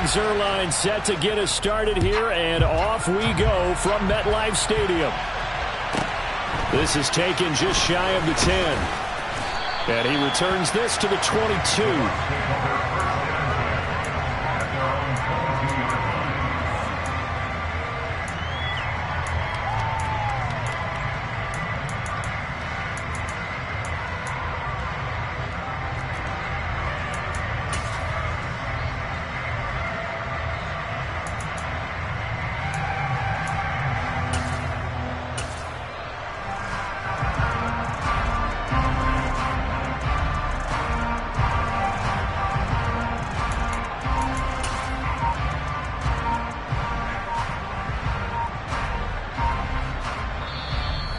Greg Zuerlein set to get us started here, and off we go from MetLife Stadium. This is taken just shy of the 10. And he returns this to the 22.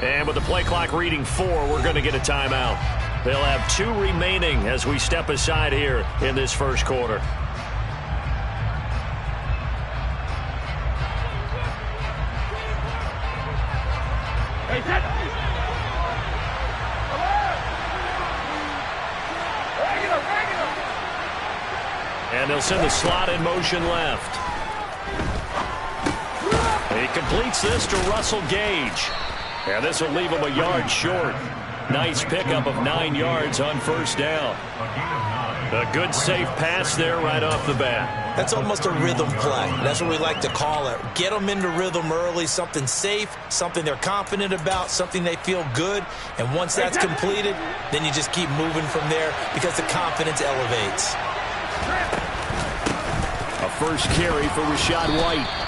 And with the play clock reading 4, we're going to get a timeout. They'll have 2 remaining as we step aside here in this first quarter. And they'll send the slot in motion left. He completes this to Russell Gage. And this will leave him a yard short. Nice pickup of 9 yards on first down. A good safe pass there right off the bat. That's almost a rhythm play. That's what we like to call it. Get them into rhythm early, something safe, something they're confident about, something they feel good. And once that's completed, then you just keep moving from there because the confidence elevates. A first carry for Rachaad White.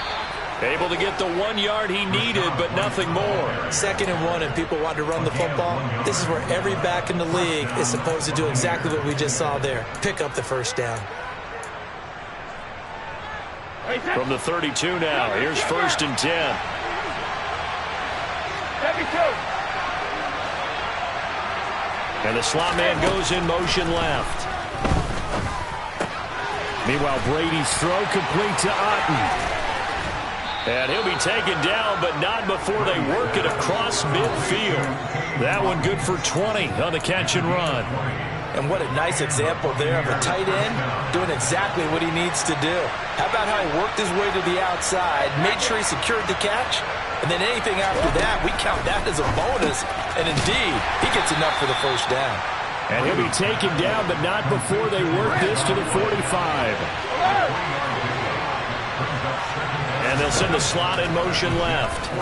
Able to get the 1 yard he needed, but nothing more. 2nd and 1, and people want to run the football. This is where every back in the league is supposed to do exactly what we just saw there. Pick up the first down. From the 32 now, here's 1st and 10. And the slot man goes in motion left. Meanwhile, Brady's throw complete to Otton. And he'll be taken down, but not before they work it across midfield. That one good for 20 on the catch and run. And what a nice example there of a tight end doing exactly what he needs to do. How about how he worked his way to the outside, made sure he secured the catch, and then anything after that, we count that as a bonus. And indeed, he gets enough for the first down. And he'll be taken down, but not before they work this to the 45. And they'll send the slot in motion left.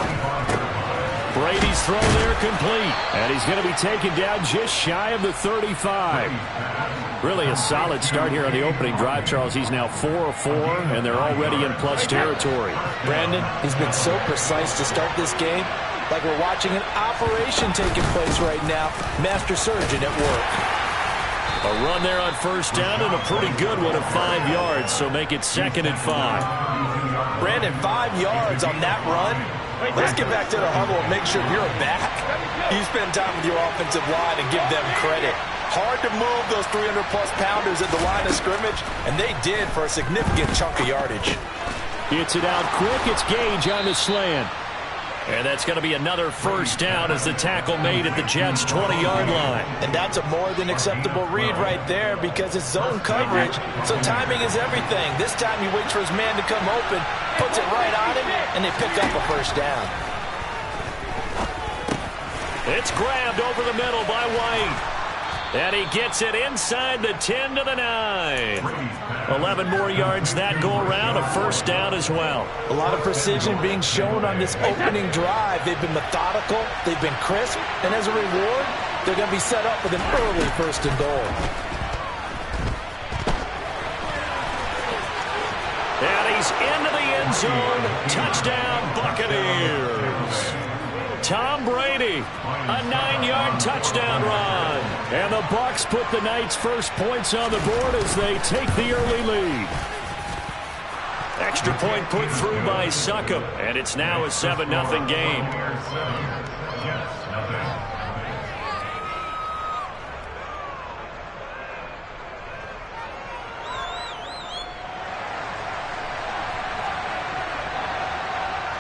Brady's throw there complete. And he's going to be taken down just shy of the 35. Really a solid start here on the opening drive, Charles. He's now 4 of 4, and they're already in plus territory. Brandon, he's been so precise to start this game. Like we're watching an operation taking place right now. Master surgeon at work. A run there on first down, and a pretty good one of 5 yards, so make it 2nd and 5. Brandon, 5 yards on that run. Let's get back to the huddle and make sure you're back. You spend time with your offensive line and give them credit. Hard to move those 300-plus pounders at the line of scrimmage, and they did for a significant chunk of yardage. Gets it out quick. It's Gage on the slant. And that's going to be another first down as the tackle made at the Jets' 20-yard line. And that's a more than acceptable read right there because it's zone coverage, so timing is everything. This time he waits for his man to come open, puts it right on him, and they pick up a first down. It's grabbed over the middle by White. And he gets it inside the 10 to the 9. 11 more yards that go around, a first down as well. A lot of precision being shown on this opening drive. They've been methodical, they've been crisp, and as a reward, they're going to be set up with an early 1st and goal. And he's into the end zone. Touchdown, Buccaneers. Tom Brady, a 9-yard touchdown run. And the Bucs put the Knights' first points on the board as they take the early lead. Extra point put through by Succop, and it's now a 7-0 game.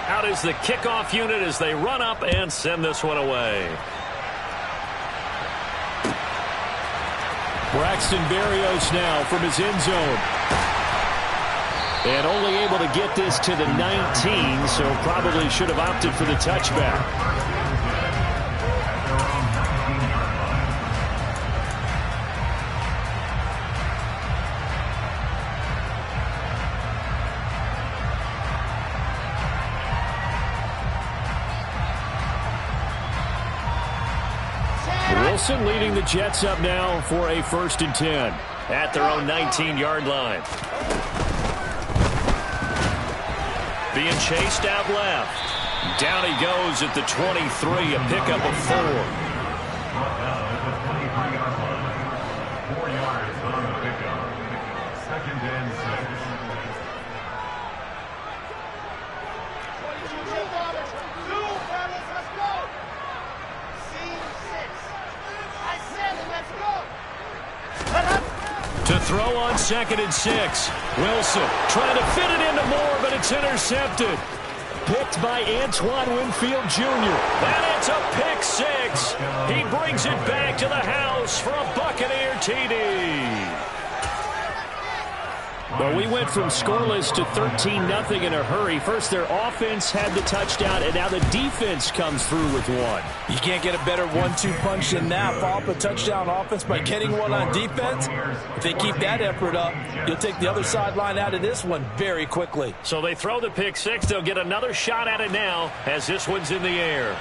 Out is the kickoff unit as they run up and send this one away. Braxton Berrios now from his end zone. And only able to get this to the 19, so probably should have opted for the touchback. Wilson leading the Jets up now for a 1st and 10 at their own 19-yard line. Being chased out left. Down he goes at the 23, a pickup of 4. 4 yards on the pickup. 2nd and 6. To throw on 2nd and 6. Wilson trying to fit it into Moore, but it's intercepted. Picked by Antoine Winfield Jr. And it's a pick 6. He brings it back to the house for a Buccaneer TD. Well, we went from scoreless to 13-0 in a hurry. First, their offense had the touchdown, and now the defense comes through with one. You can't get a better 1-2 punch than that. Follow up a touchdown offense by getting one on defense. If they keep that effort up, you'll take the other sideline out of this one very quickly. So they throw the pick 6. They'll get another shot at it now as this one's in the air.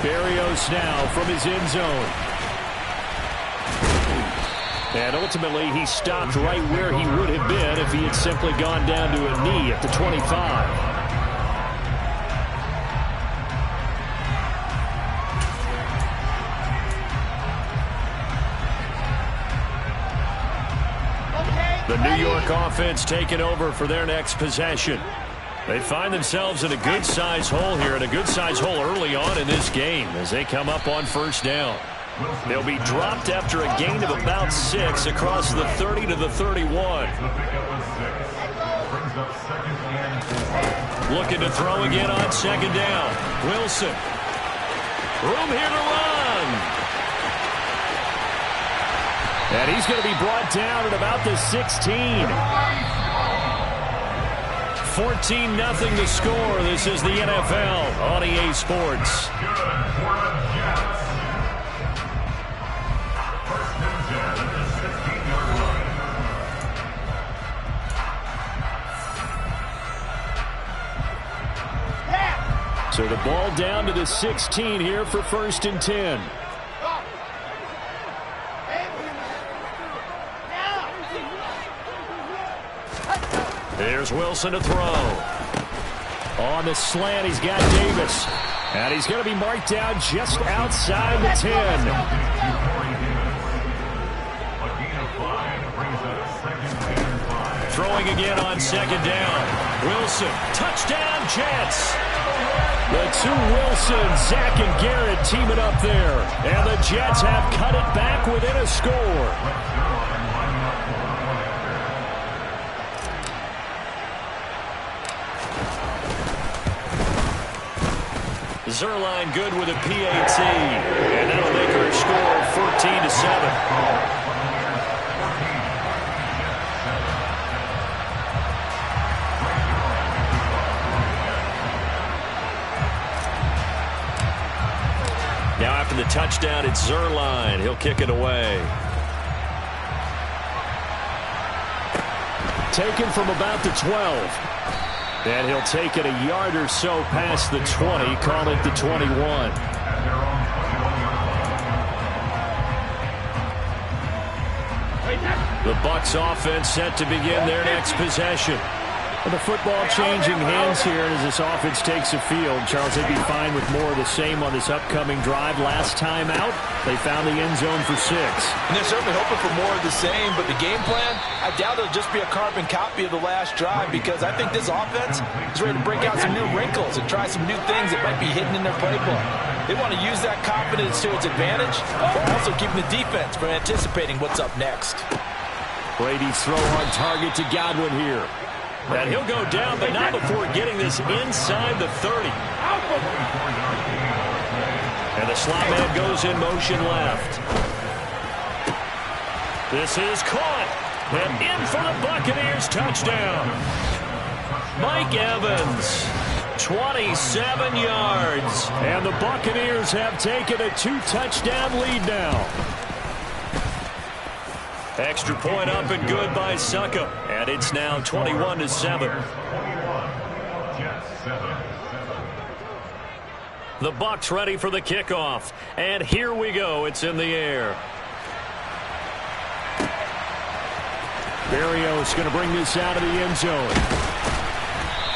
Berrios now from his end zone. And ultimately, he stopped right where he would have been if he had simply gone down to a knee at the 25. The New York offense taking over for their next possession. They find themselves in a good-sized hole here, and a good-sized hole early on in this game as they come up on 1st down. They'll be dropped after a gain of about 6 across the 30 to the 31. Looking to throw again on 2nd down. Wilson. Room here to run. And he's going to be brought down at about the 16. 14-0 to score. This is the NFL on EA Sports. So the ball down to the 16 here for 1st and 10. There's Wilson to throw. On the slant, he's got Davis. And he's going to be marked down just outside the 10. Throwing again on 2nd down. Wilson, touchdown Jets. The two Wilsons, Zach and Garrett, teaming up there. And the Jets have cut it back within a score. Zuerlein good with a PAT. And that'll make our score 14-7. Now after the touchdown, it's Zuerlein. He'll kick it away. Taken from about the 12. And he'll take it a yard or so past the 20, call it the 21. The Bucs offense set to begin their next possession. And the football changing hands here as this offense takes the field. Charles, they'd be fine with more of the same on this upcoming drive. Last time out, they found the end zone for 6. And they're certainly hoping for more of the same, but the game plan, I doubt it'll just be a carbon copy of the last drive, because I think this offense is ready to break out some new wrinkles and try some new things that might be hidden in their playbook. They want to use that confidence to its advantage, while also keeping the defense from anticipating what's up next. Brady's throw on target to Godwin here. And he'll go down, but not before getting this inside the 30. And the slot man goes in motion left. This is caught. And in for the Buccaneers touchdown. Mike Evans, 27 yards. And the Buccaneers have taken a 2-touchdown lead now. Extra point up and good by Succop. And it's now 21-7. The Bucs ready for the kickoff. And here we go. It's in the air. Berrios going to bring this out of the end zone.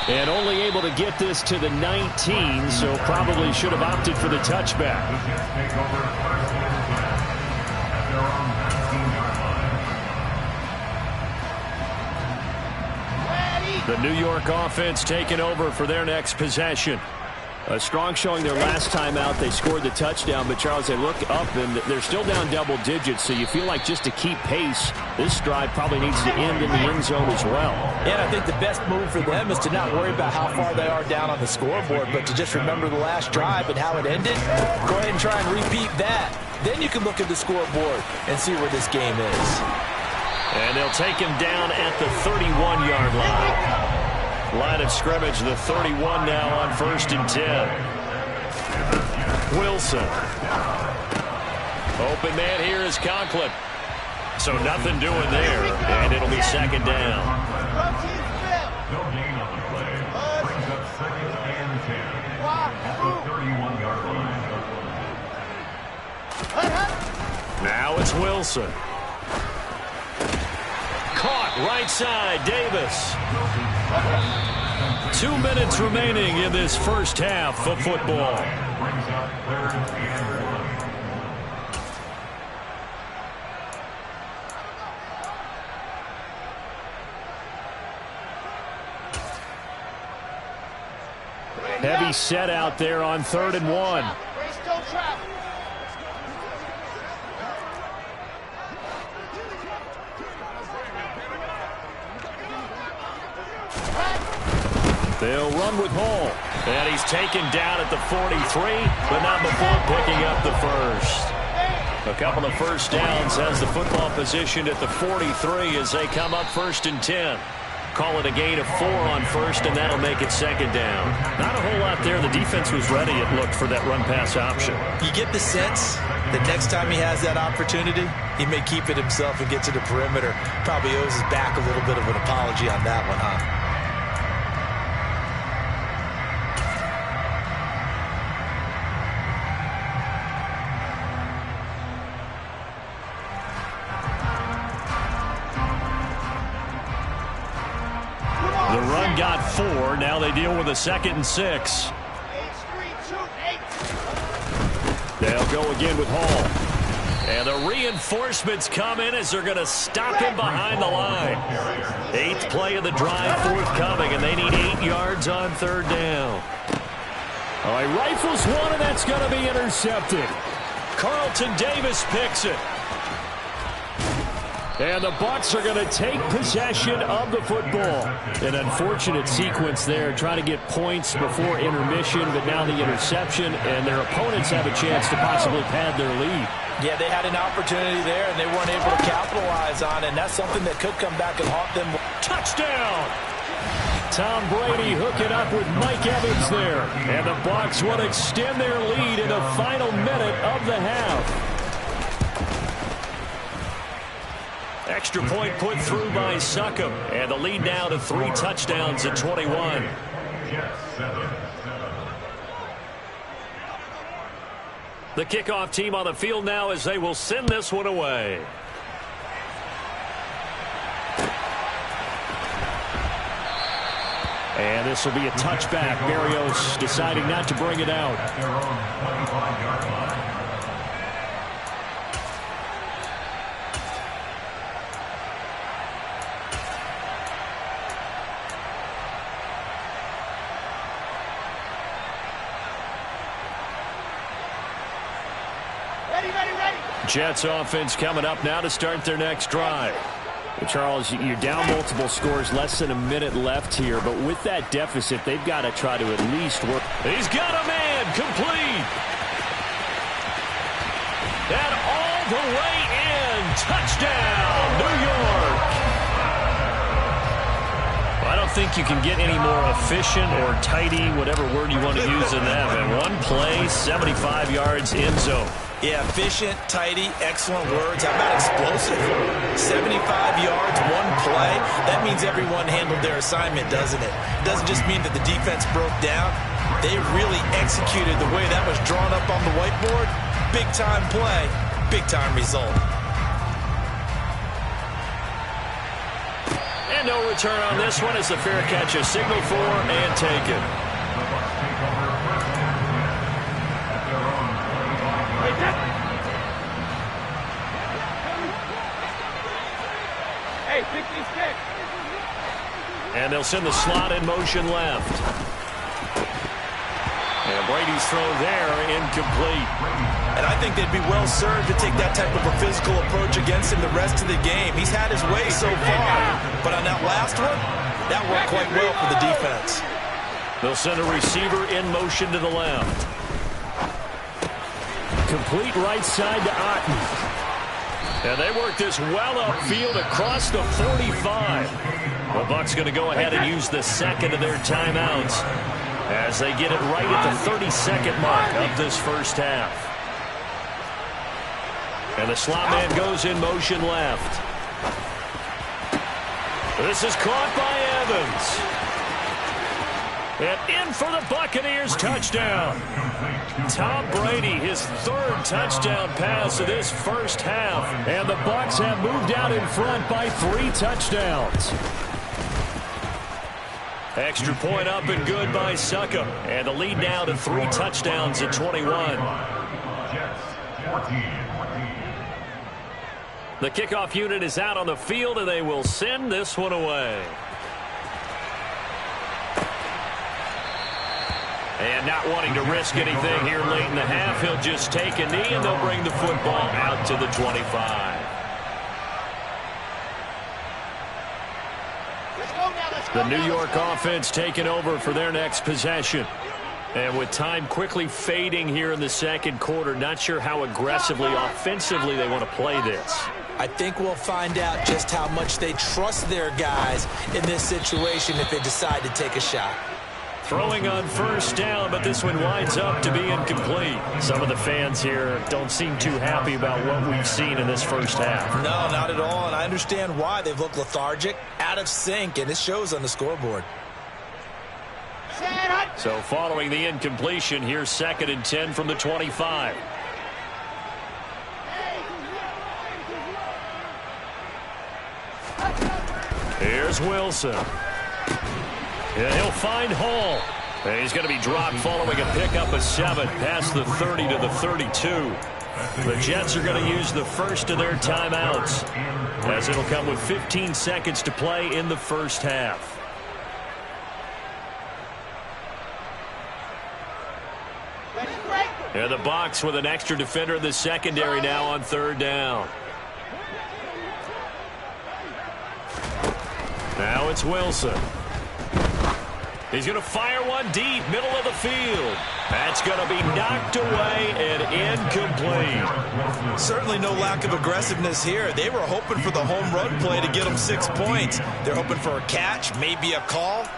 And only able to get this to the 19, so probably should have opted for the touchback. The New York offense taking over for their next possession. A strong showing their last time out. They scored the touchdown, but Charles, they look up and they're still down double digits, so you feel like just to keep pace, this drive probably needs to end in the end zone as well. And I think the best move for them is to not worry about how far they are down on the scoreboard, but to just remember the last drive and how it ended. Go ahead and try and repeat that. Then you can look at the scoreboard and see where this game is. And they'll take him down at the 31-yard line. Line of scrimmage, the 31 now on 1st and 10. Wilson. Open man here is Conklin. So nothing doing there, and it'll be second down. No gain on the play. Brings up 2nd and 10 at the 31-yard line. Now it's Wilson. Caught right side, Davis. 2 minutes remaining in this first half of football. Brings up 3rd and 1. Heavy set out there on 3rd and 1. They'll run with Hall. And he's taken down at the 43, but not before picking up the first. A couple of first downs has the football positioned at the 43 as they come up 1st and 10. Call it a gain of 4 on 1st, and that'll make it 2nd down. Not a whole lot there. The defense was ready, it looked, for that run-pass option. You get the sense that next time he has that opportunity, he may keep it himself and get to the perimeter. Probably owes his back a little bit of an apology on that one, huh? The run got 4. Now they deal with a 2nd and 6. They'll go again with Hall. And the reinforcements come in as they're going to stop him behind the line. 8th play of the drive forthcoming, and they need 8 yards on 3rd down. All right, rifles one, and that's going to be intercepted. Carlton Davis picks it. And the Bucs are going to take possession of the football. An unfortunate sequence there, trying to get points before intermission, but now the interception, and their opponents have a chance to possibly pad their lead. Yeah, they had an opportunity there, and they weren't able to capitalize on it, and that's something that could come back and haunt them. Touchdown! Tom Brady hooking up with Mike Evans there. And the Bucs will extend their lead in the final minute of the half. Extra point put through by Succop. And the lead now to 3 touchdowns at 21. The kickoff team on the field now as they will send this one away. And this will be a touchback. Berrios deciding not to bring it out. Jets offense coming up now to start their next drive. Charles, you're down multiple scores, less than a minute left here, but with that deficit, they've got to try to at least work. He's got a man, complete. And all the way in, touchdown, New York. don't think you can get any more efficient or tidy, whatever word you want to use in that. And one play, 75 yards in zone. Yeah, efficient, tidy, excellent words. How about explosive? 75 yards, one play. That means everyone handled their assignment, doesn't it? It doesn't just mean that the defense broke down. They really executed the way that was drawn up on the whiteboard. Big-time play, big-time result. And no return on this one as the fair catch is signaled for and taken. Hey, 66. And they'll send the slot in motion left. And Brady's throw there, incomplete. And I think they'd be well served to take that type of a physical approach against him the rest of the game. He's had his way so far, but on that last one, that worked quite well for the defense. They'll send a receiver in motion to the left. Complete right side to Otten. And they work this well upfield across the 45. The Bucs going to go ahead and use the second of their timeouts as they get it right at the 32nd mark of this first half. And the slot man goes in motion left. This is caught by Evans. And in for the Buccaneers touchdown. Tom Brady, his third touchdown pass of this first half. And the Bucs have moved out in front by 3 touchdowns. Extra point up and good by Succop. And the lead now to 3 touchdowns at 21. The kickoff unit is out on the field, and they will send this one away. And not wanting to risk anything here late in the half, he'll just take a knee, and they'll bring the football out to the 25. The New York offense taking over for their next possession. And with time quickly fading here in the second quarter, not sure how aggressively, offensively they want to play this. I think we'll find out just how much they trust their guys in this situation if they decide to take a shot. Throwing on first down, but this one winds up to be incomplete. Some of the fans here don't seem too happy about what we've seen in this first half. No, not at all, and I understand why. They've looked lethargic, out of sync, and it shows on the scoreboard. So following the incompletion, here's 2nd and 10 from the 25. Here's Wilson. And he'll find Hall. And he's going to be dropped following a pickup of 7 past the 30 to the 32. The Jets are going to use the first of their timeouts, as it'll come with 15 seconds to play in the first half. And the Bucs with an extra defender in the secondary now on 3rd down. Now it's Wilson. He's going to fire one deep, middle of the field. That's going to be knocked away and incomplete. Certainly no lack of aggressiveness here. They were hoping for the home run play to get them 6 points. They're hoping for a catch, maybe a call,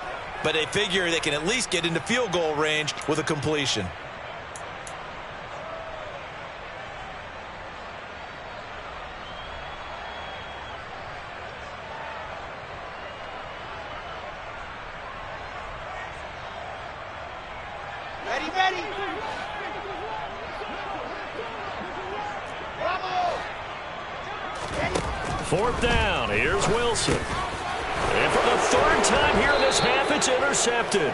but they figure they can at least get into field goal range with a completion. Ready. 4th down. Here's Wilson. And for the 3rd time here in this half, it's intercepted.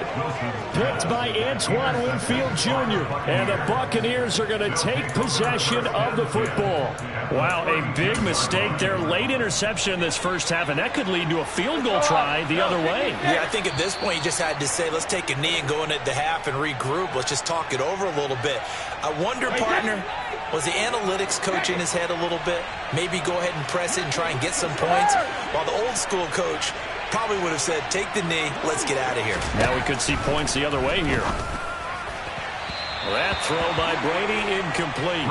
Picked by Antoine Winfield Jr. And the Buccaneers are going to take possession of the football. Wow, a big mistake there. Late interception in this first half, and that could lead to a field goal try the other way. Yeah, I think at this point you just had to say, let's take a knee and go into the half and regroup. Let's just talk it over a little bit. I wonder, partner, was the analytics coach in his head a little bit? Maybe go ahead and press it and try and get some points? While the old school coach probably would have said, take the knee, let's get out of here. Now we could see points the other way here. That throw by Brady incomplete.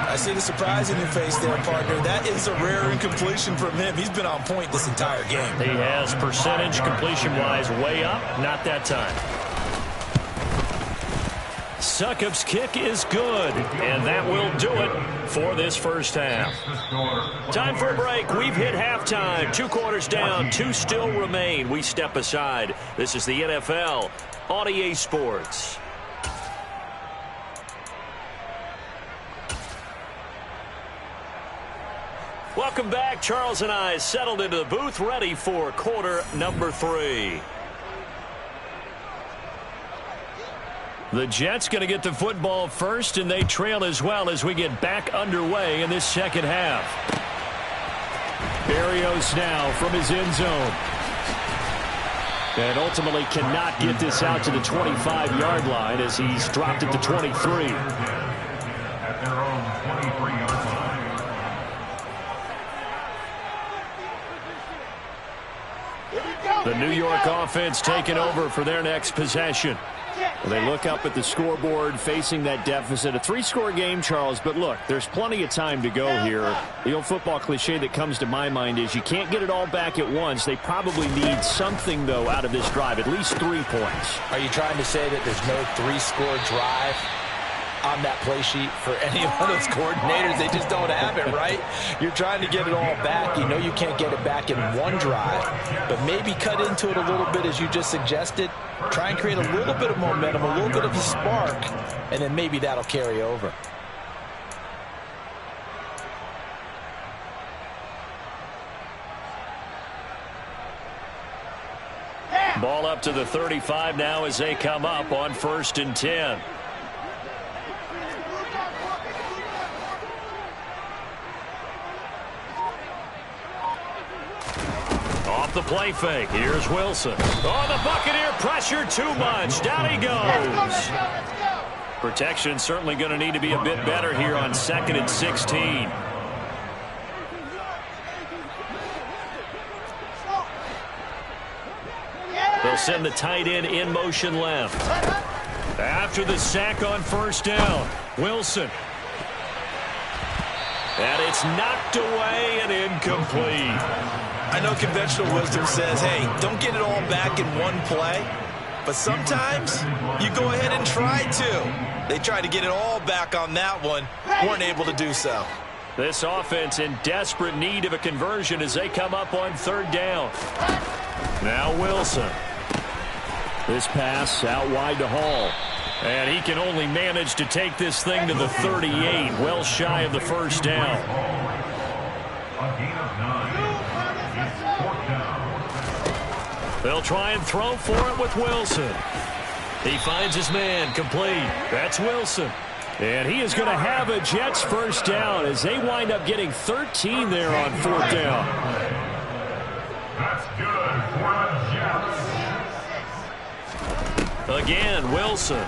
I see the surprise in your face there, partner. That is a rare incompletion from him. He's been on point this entire game. He has percentage completion-wise way up. Not that time. Succop's kick is good, and that will do it for this first half. Time for a break. We've hit halftime. 2 quarters down, 2 still remain. We step aside. This is the NFL on EA Sports. Welcome back. Charles and I settled into the booth, ready for quarter number 3. The Jets going to get the football first, and they trail as well as we get back underway in this second half. Berrios now from his end zone. And ultimately cannot get this out to the 25-yard line as he's dropped it to 23. At their own 23-yard line. The New York offense taking over for their next possession. Well, they look up at the scoreboard facing that deficit. A 3-score game, Charles, but look, there's plenty of time to go here. The old football cliche that comes to my mind is you can't get it all back at once. They probably need something, though, out of this drive, at least 3 points. Are you trying to say that there's no 3-score drive on that play sheet for any of those coordinators? They just don't have it, right? You're trying to get it all back. You know you can't get it back in one drive, but maybe cut into it a little bit as you just suggested. Try and create a little bit of momentum, a little bit of a spark, and then maybe that'll carry over. Ball up to the 35 now as they come up on 1st and 10. Off the play fake. Here's Wilson. Oh, the Buccaneer pressure too much. Down he goes. Protection certainly going to need to be a bit better here on 2nd and 16. They'll send the tight end in motion left. After the sack on 1st down, Wilson. And it's knocked away and incomplete. I know conventional wisdom says, hey, don't get it all back in one play. But sometimes you go ahead and try to. They tried to get it all back on that one. Weren't able to do so. This offense in desperate need of a conversion as they come up on 3rd down. Now Wilson. This pass out wide to Hall. And he can only manage to take this thing to the 38, well shy of the 1st down. A gain of 9. It's 4th down. They'll try and throw for it with Wilson. He finds his man complete. That's Wilson. And he is going to have a Jets 1st down as they wind up getting 13 there on 4th down. That's good for the Jets. Again, Wilson.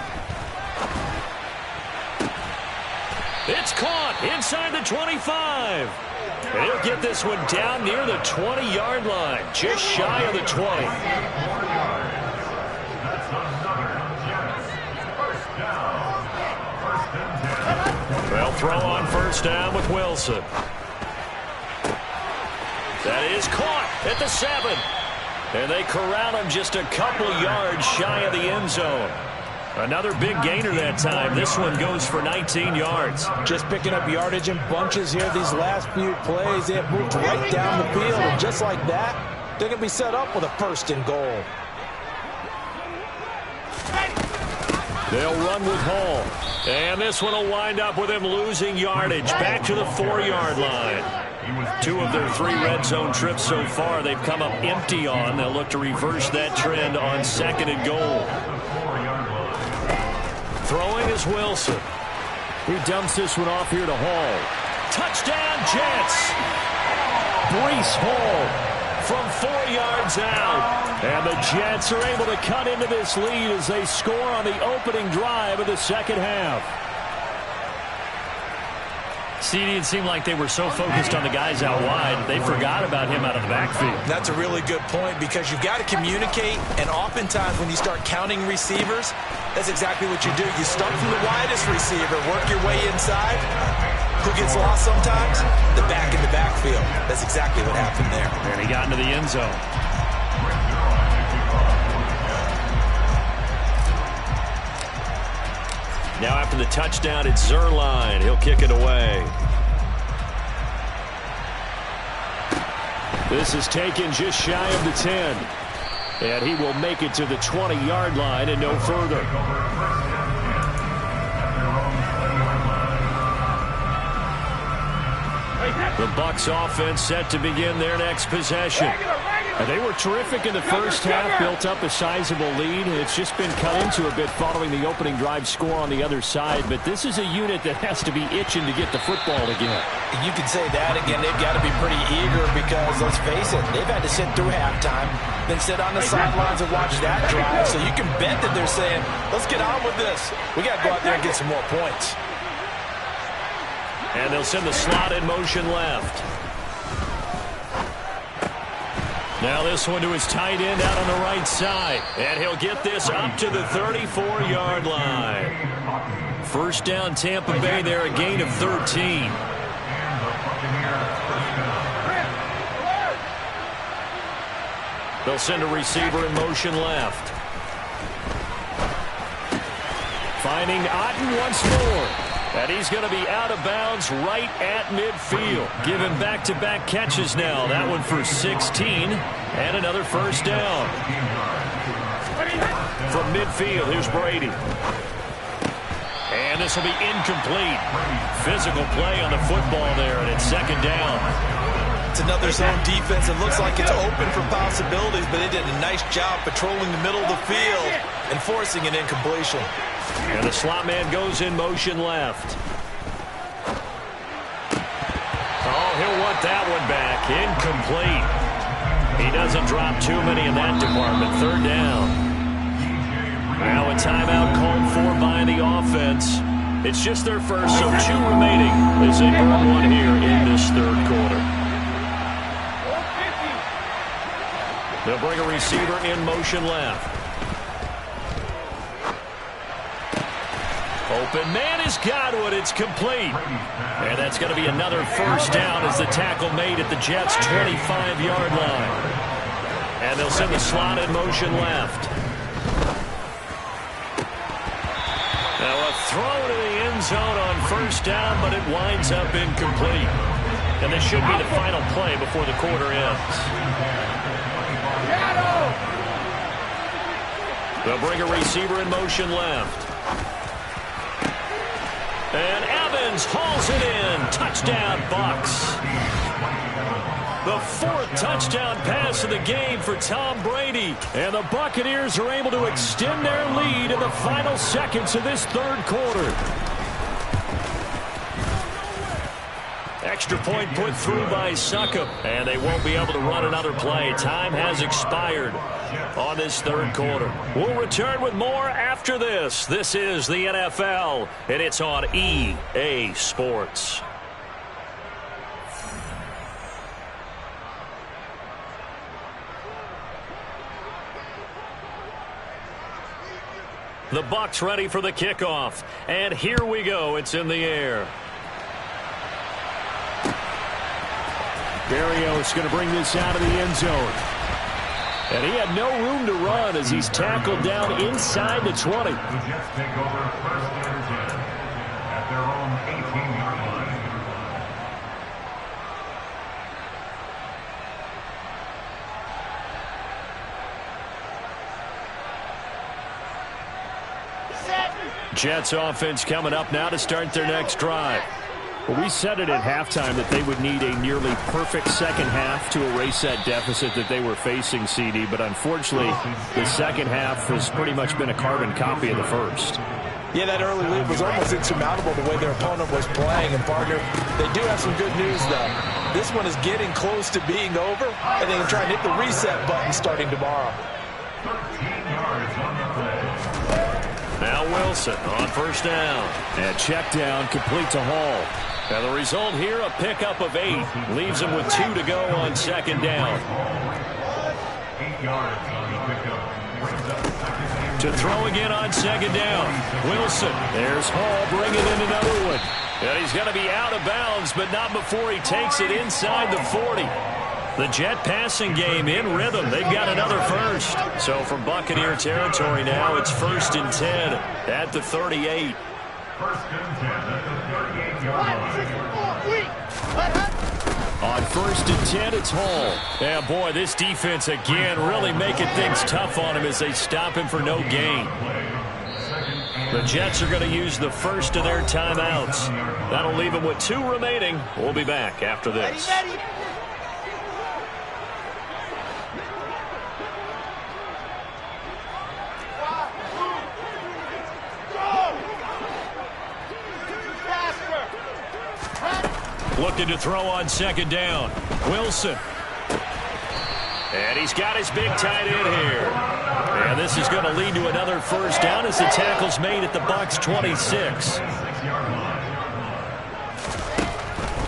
It's caught inside the 25. And he'll get this one down near the 20-yard line, just shy of the 20. That's another Jets 1st down. 1st and 10. They'll throw on 1st down with Wilson. That is caught at the 7. And they corral him just a couple yards shy of the end zone. Another big gainer that time. This one goes for 19 yards. Just picking up yardage in bunches here these last few plays. They have moved right down the field, and just like that, they're going to be set up with a 1st and goal. They'll run with Hall. And this one will wind up with him losing yardage back to the 4-yard line. 2 of their 3 red zone trips so far they've come up empty on. They'll look to reverse that trend on 2nd and goal. Throwing is Wilson. He dumps this one off here to Hall. Touchdown, Jets! Breece Hall from 4 yards out. And the Jets are able to cut into this lead as they score on the opening drive of the second half. CD, it seemed like they were so focused on the guys out wide, they forgot about him out of the backfield. That's a really good point because you've got to communicate, and oftentimes when you start counting receivers, that's exactly what you do. You start from the widest receiver, work your way inside. Who gets lost sometimes? The back in the backfield. That's exactly what happened there. And he got into the end zone. Now after the touchdown, it's Zuerlein. He'll kick it away. This is taken just shy of the 10. And he will make it to the 20-yard line and no further. The Bucs offense set to begin their next possession. They were terrific in the first half, built up a sizable lead. It's just been cut into a bit following the opening drive score on the other side. But this is a unit that has to be itching to get the football again. You can say that again. They've got to be pretty eager because, let's face it, they've had to sit through halftime, then sit on the sidelines and watch that drive. So you can bet that they're saying, let's get on with this. We got to go out there and get some more points. And they'll send the slot in motion left. Now this one to his tight end out on the right side. And he'll get this up to the 34-yard line. First down Tampa Bay there, a gain of 13. They'll send a receiver in motion left. Finding Otton once more. And he's going to be out of bounds right at midfield. Given back-to-back catches now. That one for 16 and another first down. From midfield, here's Brady. And this will be incomplete. Physical play on the football there, and it's second down. It's another zone defense. It looks like it's open for possibilities, but they did a nice job patrolling the middle of the field and forcing an incompletion. And the slot man goes in motion left. Oh, he'll want that one back. Incomplete. He doesn't drop too many in that department. Third down. Now a timeout called for by the offense. It's just their first, so 2 remaining as they burn one here in this third quarter. They'll bring a receiver in motion left. Open man has got one. It's complete. And that's going to be another first down as the tackle made at the Jets' 25-yard line. And they'll send the slot in motion left. Now a throw to the end zone on first down, but it winds up incomplete. And this should be the final play before the quarter ends. They'll bring a receiver in motion left. And Evans hauls it in. Touchdown, Bucs. The 4th touchdown pass of the game for Tom Brady. And the Buccaneers are able to extend their lead in the final seconds of this third quarter. Extra point put through by Succop. And they won't be able to run another play. Time has expired on this third quarter. We'll return with more after this. This is the NFL, and it's on EA Sports. The Bucs ready for the kickoff. And here we go. It's in the air. Berrios going to bring this out of the end zone. And he had no room to run as he's tackled down inside the 20. The Jets take over first and 10 at their own 18-yard line. Jets offense coming up now to start their next drive. Well, we said it at halftime that they would need a nearly perfect second half to erase that deficit that they were facing, CD. But unfortunately, the second half has pretty much been a carbon copy of the first. Yeah, that early lead was almost insurmountable the way their opponent was playing. And, partner, they do have some good news, though. This one is getting close to being over, and they can try and hit the reset button starting tomorrow. 13 yards on the play. Now Wilson on first down. And check down complete to Hall. And the result here, a pickup of 8. Leaves him with 2 to go on second down. 8 yards on the pickup. To throw again on second down. Wilson. There's Hall bringing in another one. And he's going to be out of bounds, but not before he takes it inside the 40. The Jet passing game in rhythm. They've got another first. So from Buccaneer territory now, it's 1st and 10 at the 38. 1st and 10 at the 38-yard line. On 1st and 10, it's Hall. Yeah, boy, this defense again really making things tough on him as they stop him for no gain. The Jets are going to use the first of their timeouts. That'll leave them with 2 remaining. We'll be back after this. Looking to throw on second down. Wilson. And he's got his big tight end here. And this is going to lead to another first down as the tackle's made at the Bucs 26.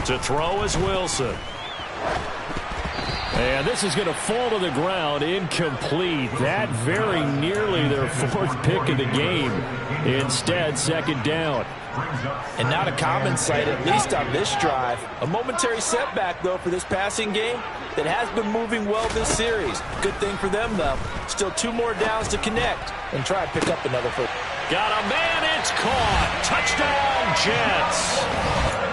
To throw is Wilson. And this is going to fall to the ground, incomplete. That very nearly their 4th pick of the game. Instead, second down. And not a common sight, at least on this drive. A momentary setback, though, for this passing game that has been moving well this series. Good thing for them, though. Still 2 more downs to connect and try to pick up another foot. Got a man, it's caught. Touchdown, Jets.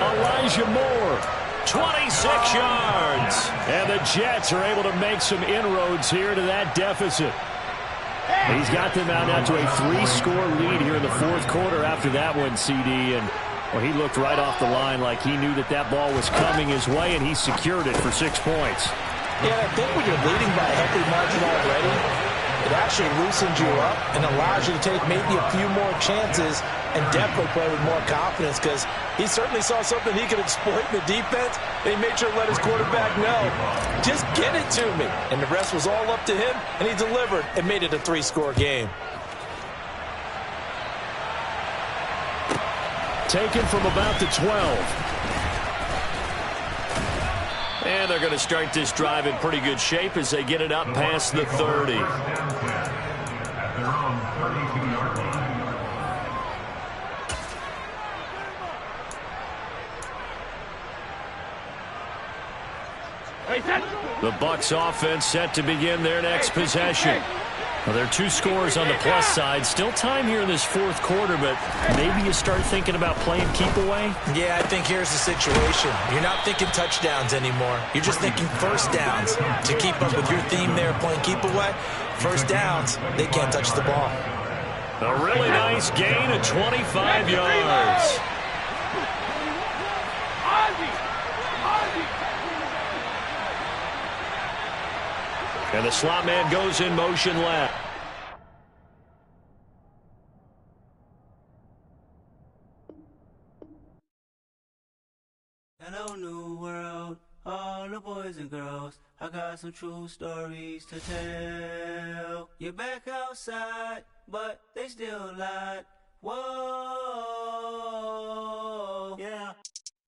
Elijah Moore, 26 yards. And the Jets are able to make some inroads here to that deficit. He's got them out now to a 3-score lead here in the 4th quarter after that one, CD. And well, he looked right off the line like he knew that that ball was coming his way, and he secured it for 6 points. Yeah, I think when you're leading by a healthy margin already, it actually loosens you up and allows you to take maybe a few more chances and definitely play with more confidence, because he certainly saw something he could exploit in the defense. He made sure to let his quarterback know, just get it to me. And the rest was all up to him, and he delivered and made it a 3-score game. Taken from about the 12. And they're going to start this drive in pretty good shape as they get it up past the 30. At their own 32-yard line. The Bucs offense set to begin their next possession. Well, there are 2 scores on the plus side. Still time here in this 4th quarter, but maybe you start thinking about playing keep away? Yeah, I think here's the situation. You're not thinking touchdowns anymore. You're just thinking first downs. To keep up with your theme there, playing keep away, first downs, they can't touch the ball. A really nice gain of 25 yards. And the slot man goes in motion left. Hello, new world, all the boys and girls. I got some true stories to tell. You're back outside, but they still lied. Whoa, yeah.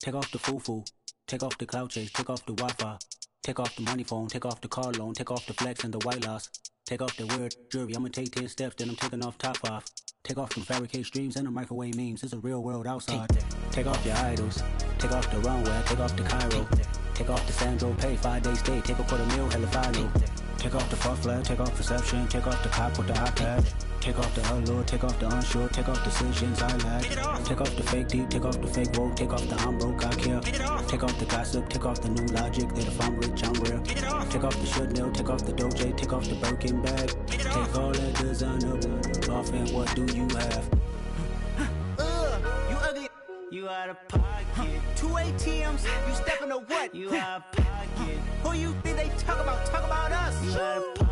Take off the foo-foo, take off the cloud chase, take off the Wi-Fi. Take off the money phone, take off the car loan, take off the flex and the white loss. Take off the weird jewelry, I'ma take 10 steps, then I'm taking off top off. Take off them fabricated streams and the microwave memes, it's a real world outside. Take off your idols, take off the runway, take off the Cairo. Take off the Sandro Pay, 5-day stay, take a $250,000, hella final. Take off the fuck flag, take off perception, take off the cop with the iPad. Take off the allure, take off the unsure, take off decisions I lack. Take off the fake deep, take off the fake woke, take off the I'm broke, I care. Take off the gossip, take off the new logic, that if I'm rich, I'm real. Take off the Chanel, take off the Doja, take off the Birkin bag. Take all that designer off and what do you have? You ugly, you out of pocket. 2 ATMs, you stepping to what? You out of pocket. Who you think they talk about us? You out of pocket.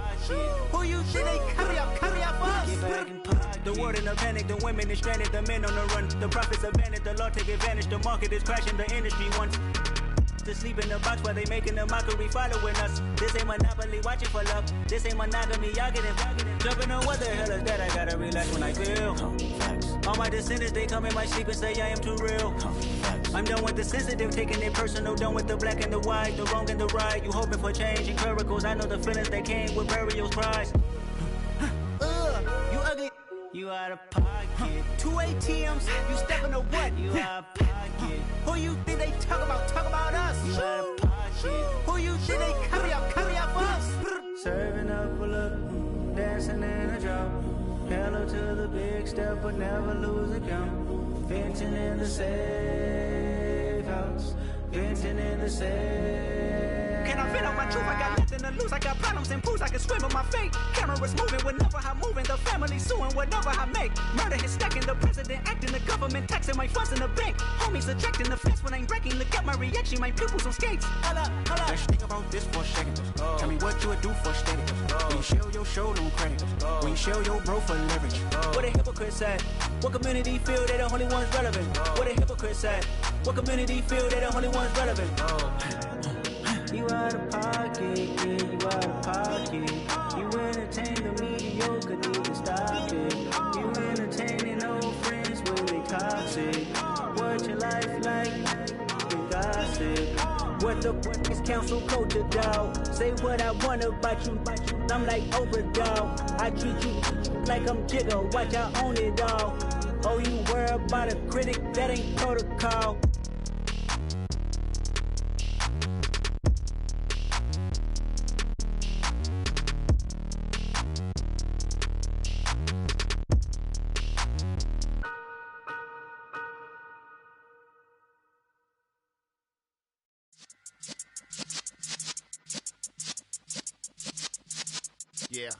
Who you think they carry up for us? Get back in pocket. The world in a panic, the women is stranded, the men on the run. The profits abandoned, the law take advantage, the market is crashing, the industry wants to sleep in the box while they making a mockery following us. This ain't Monopoly, watching for love. This ain't monogamy, y'all get it. Jumping on what the hell is that? I gotta relax when I feel. All my descendants, they come in my sleep and say I am too real. I'm done with the sensitive, taking it personal, done with the black and the white, the wrong and the right. You hoping for change and miracles. I know the feelings that came with burial cries. You ugly. You out of pocket. 2 ATMs, you stepping to what? You out of pocket. Who you think they talk about us? You out of pocket. Who you think they carry out for us? Serving up a look, dancing in a drop. Hello to the big step, but never lose a count. Venting in the safe house. Venting in the safe. Can I fit on my truth? I got nothing to lose. I got problems and pools. I can swim with my fate. Cameras moving whenever I'm moving. The family suing whatever I make. Murder is stacking. The president acting. The government taxing my funds in the bank. Homies ejecting the fence when I'm breaking. Look at my reaction. My pupils on skates. Hold up. Let's think about this for a second. Tell me what you would do for steady. When you show your show no credit. When you show your bro for leverage. What a hypocrite said. What community feel they the only ones relevant? What a hypocrite said. What community feel they the only ones relevant? You out of pocket, yeah, you out of pocket. You entertain the mediocre, need to stop it. You entertaining old friends when they toxic. What your life like? You gossip. What the fuck is council culture, dog? Say what I want about you, I'm like overdog. I treat you like I'm Jigga, watch I own it all. Oh, you worry about a critic, that ain't protocol. Yeah.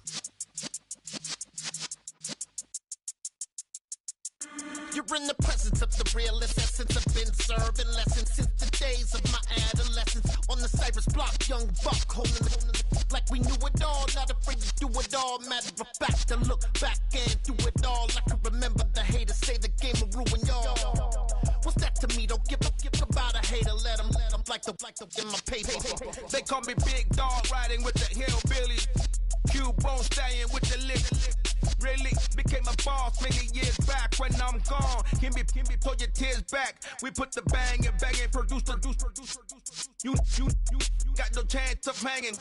You're in the presence of the realest essence. I've been serving lessons since the days of my adolescence. On the Cypress block, young buck holding it like we knew it all. Not afraid to do it all. Matter of fact, to look back and do it all. I can remember the haters say the game will ruin y'all. What's that to me? Don't give about a hater. Let them like the in my paper. They call me Big Dog, riding with the hillbillies. Cubone stallion with the lip. Really became a boss many years back when I'm gone. Can be pull your tears back. We put the bang and produce. You got no chance of hanging.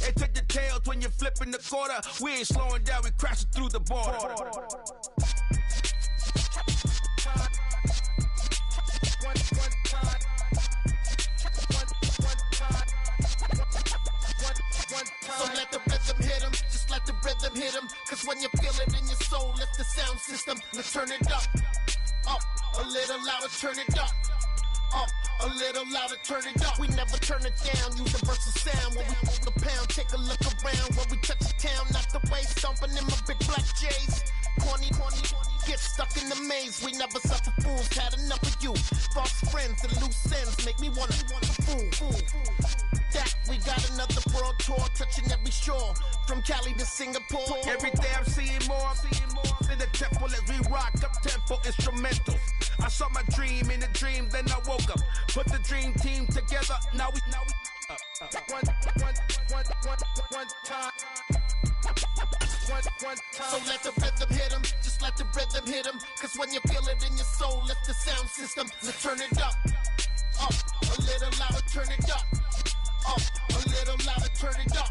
And take the tails when you're flipping the quarter. We ain't slowing down, we crashing through the border. So let the rhythm hit him, just let the rhythm hit him. Cause when you feel it in your soul, lift the sound system. Let's turn it up, a little louder, turn it up. A little louder, turn it up. We never turn it down, universal sound. When we hold the pound, take a look around. When we touch the town, not the way, stomping in my big black J's. Corny, get stuck in the maze. We never suffer fools, had enough of you. False friends and loose ends make me wanna fool. That we got another world tour, touching every shore, from Cali to Singapore. Every day I'm seeing more in the temple as we rock up tempo instrumentals. I saw my dream in a dream, then I woke up. Put the dream team together. Now we one time. So let the rhythm hit him, just let the rhythm hit him. Cause when you feel it in your soul, lift the sound system. Let's turn it up, a little louder, turn it up. A little louder, turn it up.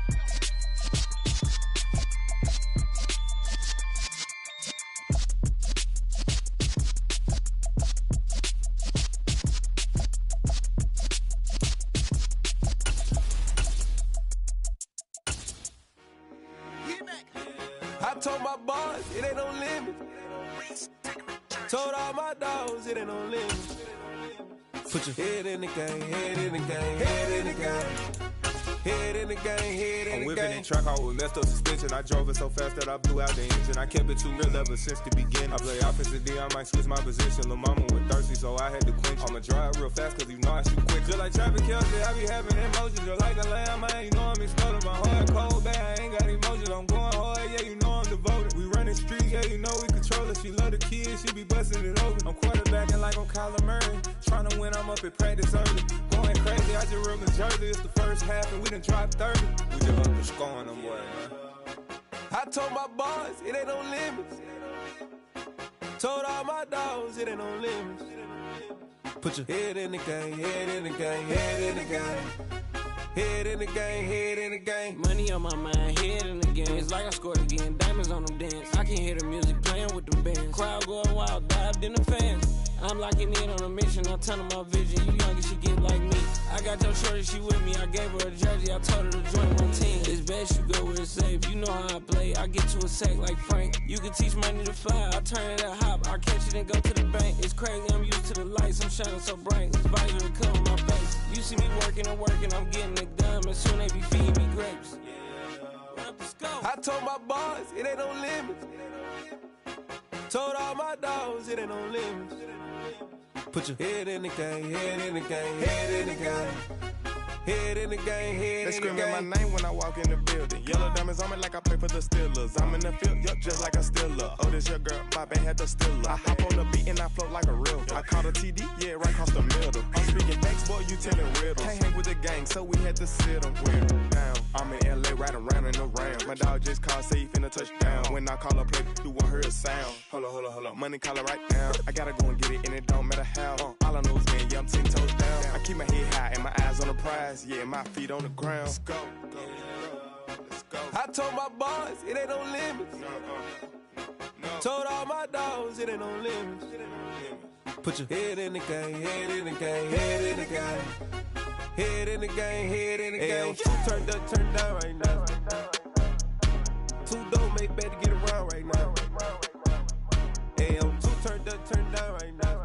I told my boss, it ain't no limit. Told all my dogs, it ain't no limit. Put your head in the game, head in the game, head in the game. Head in the game, head in the game. I'm whipping in track out with messed up suspension. I drove it so fast that I blew out the engine. I kept it too real ever since the beginning. I play offensive D, I might switch my position. Lil' mama was thirsty, so I had to quench. I'ma drive real fast, cause you know I shoot quick. Just like traffic Kelsey, I be having emotions. Just like a lamb, man, you know I'm exploding. My heart cold, bad, I ain't got emotions. I'm going hard, yeah, you know I'm devoted. We running street, yeah, you know we control it. She love the kids, she be busting it open. I'm quarterbacking like I'm Kyler Murray. Trying to win, I'm up at practice early. Going crazy, I just rub in Jersey. It's the first half and we done dropped 30. We just up to scoring them, boy, man. I told my boys, it ain't no limits. Told all my dogs, it ain't no limits. Put your head in the game, head in the game, head in the game. Head in the game, head in the game. Money on my mind, head in the game. It's like I scored again, diamonds on them dance. I can hear the music playing with the bands. Crowd going wild, dived in the fans. I'm locking in on a mission, I'm turning my vision. You young and she get like me. I got your shorty, she with me. I gave her a jersey, I told her to join my team. It's best you go where it's safe. You know how I play, I get to a sack like Frank. You can teach money to fly, I turn it at hop. I catch it and go to the bank. It's crazy, I'm used to the lights, I'm shining so bright. This visor will cover my face. You see me working and working, I'm getting it done. And soon they be feeding me grapes. I told my boys, it ain't no limits. Told all my dogs, it ain't no limits. Put your head in the game, head in the game, head in the game. Head in the game, head in the game. They screaming my name when I walk in the building. Yellow diamonds on me like I play for the Steelers. I'm in the field, yup, just like a Steeler. Oh, this your girl, my band had the Steeler. I hop on the beat and I float like a real. I caught a TD, yeah, right across the middle. I'm speaking facts, boy, you telling riddles. Can't hang with the gang, so we had to sit them down. I'm in LA, riding around and around. My dog just called, say he finna touch down. When I call a play, you won't hear a sound. Hold up, money calling right now. I gotta go and get it, and it don't matter how. All I know is, man, yeah, I'm 10 toes down. I keep my head high and my eyes on the prize. Yeah, my feet on the ground. Let's go. Let's go. I told my boys, it ain't no limits. Told all my dogs, it ain't no limits. Put your head in the game, head in the game, head in the game. Head in the game, head in the game. Turned up, turned down right now. Two dope make better get around right now. Hey, I'm two turned up, turned down right now.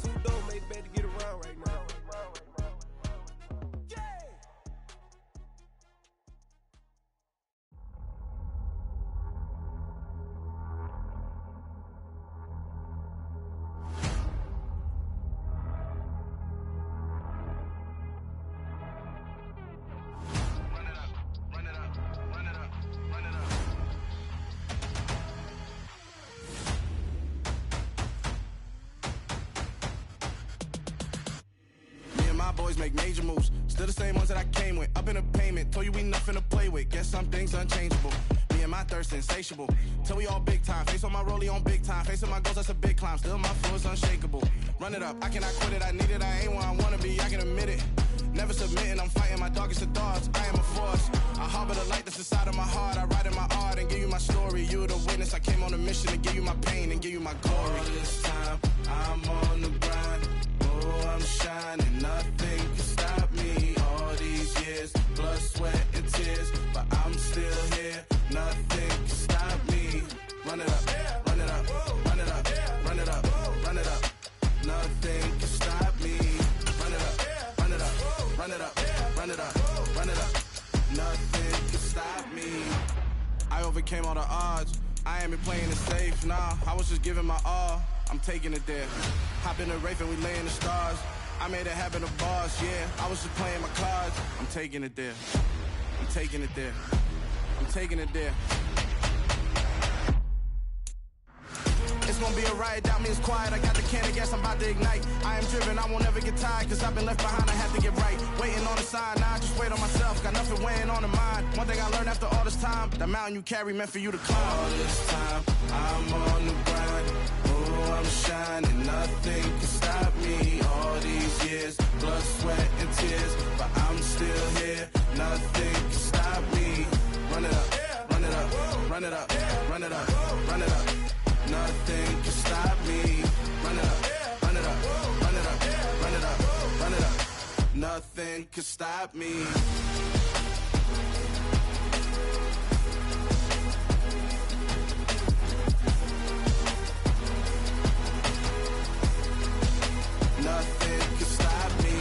Two dope make better get around right now. Boys make major moves, still the same ones that I came with. Up in the payment, told you we nothing to play with. Guess some things unchangeable. Me and my thirst insatiable. Till we all big time. Face on my rollie on big time. Facing my goals, that's a big climb. Still my flow is unshakable. Run it up, I cannot quit it. I need it, I ain't where I wanna be. I can admit it. Never submitting, I'm fighting my darkest of thoughts. I am a force. I harbor the light that's inside of my heart. I write in my art and give you my story. You the witness. I came on a mission to give you my pain and give you my glory. All this time, I'm on the grind. Oh, I'm shining. Nothing can stop me. All these years, blood, sweat, and tears, but I'm still here. Nothing can stop me. Run it up, run it up, run it up, run it up, run it up. Nothing can stop me. Run it up, run it up, run it up, run it up, run it up. Nothing can stop me. I overcame all the odds. I ain't been playing it safe, nah. I was just giving my all. I'm taking it there. Hop in the Wraith and we lay in the stars. I made it happen to bars, yeah. I was just playing my cards. I'm taking it there. I'm taking it there. I'm taking it there. It's gonna be a riot, doubt me it's quiet. I got the can of gas, I'm about to ignite. I am driven, I won't ever get tired, cause I've been left behind, I have to get right. Waiting on the sign, now I just wait on myself. Got nothing weighing on the mind. One thing I learned after all this time, the mountain you carry meant for you to climb. All this time, I'm on the grind. Oh, I'm shining, nothing can stop me. All these years, blood, sweat, and tears, but I'm still here. Nothing can stop me. Run it up, run it up, run it up, run it up, run it up. Nothing can stop me. Run it up, run it up, run it up, run it up, run it up. Nothing can stop me. Nothing can stop me.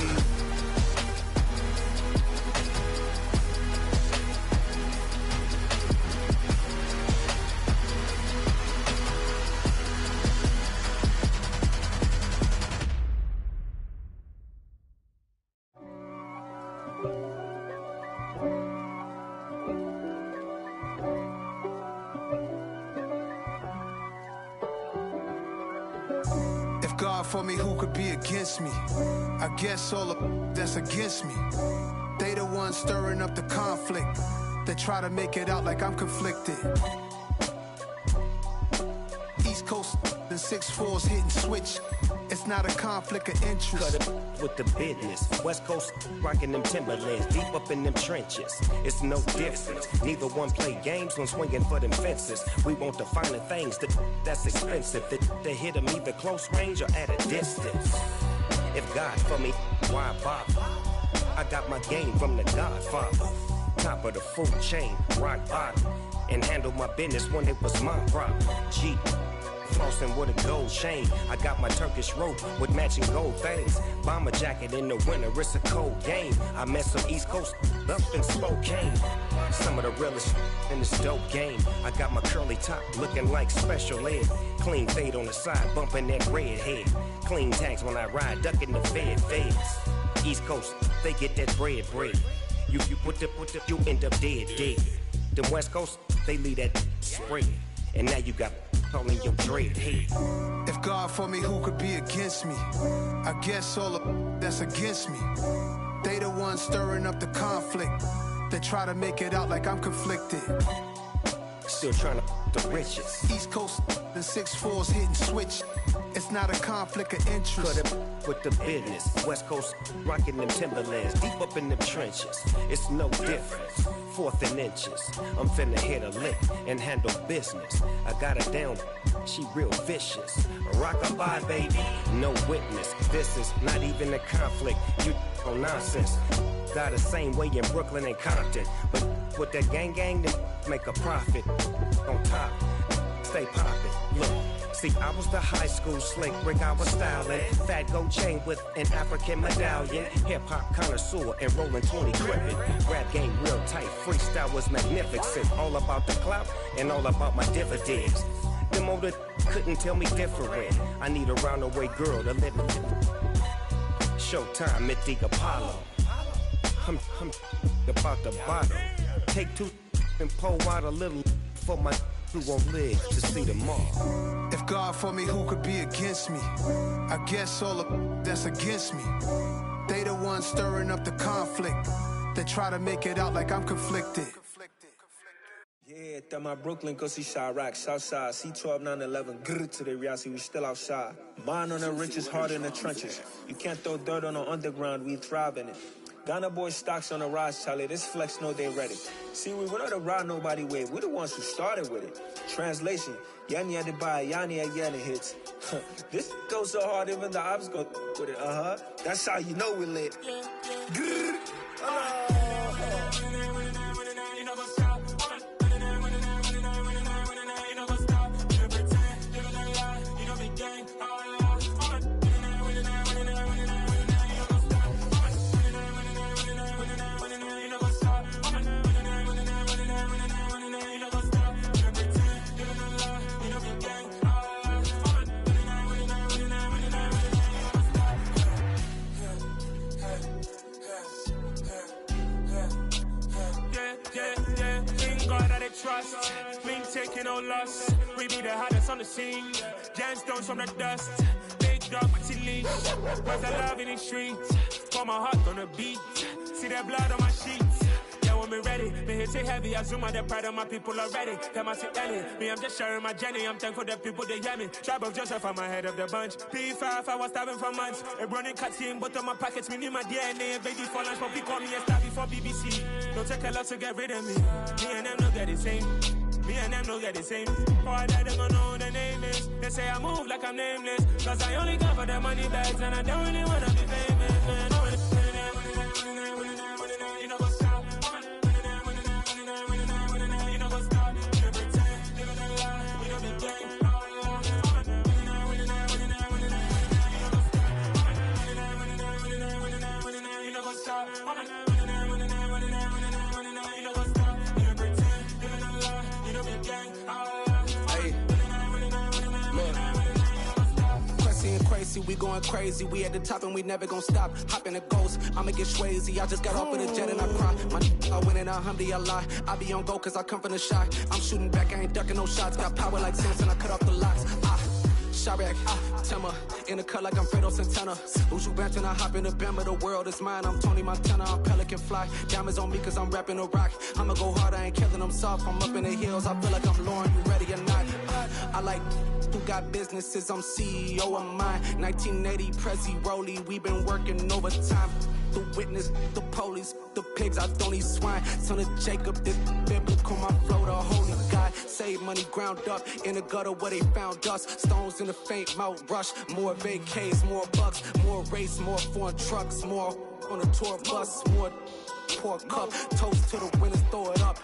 God for me, who could be against me? I guess all the that's against me. They the ones stirring up the conflict. They try to make it out like I'm conflicted. East Coast and 6'4s hitting switch. It's not a conflict of interest. Cut it with the business. West Coast rocking them Timberlands, deep up in them trenches. It's no difference. Neither one play games when swinging for them fences. We want the finer things that's expensive. That hit them either close range or at a distance. If God for me, why bother? I got my game from the Godfather. Top of the food chain, rock bottom. And handle my business when it was my problem. G. Flossing with a gold chain. I got my Turkish rope with matching gold things. Bomber jacket in the winter, it's a cold game. I met some East Coast up in Spokane. Some of the realest in this dope game. I got my curly top looking like special ed. Clean fade on the side, bumping that red head. Clean tags when I ride, ducking the feds. East Coast, they get that bread. You you end up dead. The West Coast, they leave that spread. And now you got calling your dread head. If God for me, who could be against me? I guess all of that's against me. They the ones stirring up the conflict. They try to make it out like I'm conflicted. Still trying to the riches. East Coast and 6'4s hitting switch. It's not a conflict of interest. Cut it with the business. West Coast rocking them Timberlands, deep up in them trenches. It's no difference. 4th and inches. I'm finna hit a lick and handle business. I got her down, she real vicious. Rock-a-bye, baby, no witness. This is not even a conflict. You on nonsense. Got the same way in Brooklyn and Compton. But with that gang, then make a profit. On top, stay poppin'. Look. See, I was the high school slick Rick, I was styling. Fat gold chain with an African medallion. Hip-hop connoisseur and rolling 20 cribbin'. Rap game real tight, freestyle was magnificent. All about the clout and all about my dividends. Them older couldn't tell me different. I need a roundaway girl to live with. Showtime, Mythic Apollo. I'm about the bottom. Take 2 and pull out a little for my who won't live to see tomorrow. If God for me, who could be against me? I guess all of that's against me. They the ones stirring up the conflict. They try to make it out like I'm conflicted. Yeah, that my Brooklyn, go see Chirac, Southside, C12, 911, grrr to the Riasi, we still outside. Mine on the riches, hard in the trenches. You can't throw dirt on the underground, we thrive in it. Ghana boys stocks on the rise, Charlie. This flex know they ready. See, we not the ride nobody wave. We the ones who started with it. Translation: Yani had to buy, Yani had Yanni hits. This goes so hard, even the ops go with it. That's how you know we lit. Grrr. Trust, we ain't taking no loss. We be the hottest on the scene. Gemstones from the dust. Big dog with leash. Where's the love in the streets? Pour my heart on the beat. See that blood on my sheets. Yeah, when me ready, me hit it heavy. I zoom out the pride of my people already. Them I see Ellie. Me, I'm just sharing my journey. I'm thankful that people they hear me. Tribe of Joseph, I'm ahead of the bunch. P5, I was starving for months. A running cut in, but on my pockets, me need my DNA. Baby for lunch, but call me a star before BBC. Don't take a lot to get rid of me. Me and them no get the same. Me and them no get the same. Boy, that they gon' know the name is. They say I move like I'm nameless. Cause I only got for the money bags. And I don't really wanna be famous, man. You know what's up? You know what's up? You pretend. You know the game. You know what's up? Crazy, we going crazy. We at the top and we never gonna stop. Hop in the ghost, I'ma get swayzy. I just got off with a jet and I cry. I win in alhamdulillah. I be on go cause I come from the shot. I'm shooting back, I ain't ducking no shots. Got power like Samson, I cut off the locks. Chirac, Tema, in the cut like I'm Fredo Santana. Uju Banton, I hop in the Bama, the world is mine. I'm Tony Montana, I'm Pelican Fly. Diamonds on me cause I'm rapping a rock. I'ma go hard, I ain't killing them soft. I'm up in the hills, I feel like I'm Lauren, you ready or not? I like who got businesses, I'm CEO of mine. 1980 Prezi Rollie, we been working overtime. The witness, the police, the pigs, I don't eat swine. Son of Jacob, this biblical, my flow, the holy God. Save money ground up in the gutter where they found us. Stones in the faint mouth rush. More vacays, more bucks, more race, more foreign trucks, more on a tour bus, more pour cup. Toast to the winners, throw it up.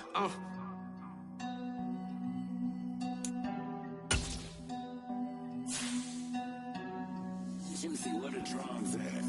Let me see where the drums at.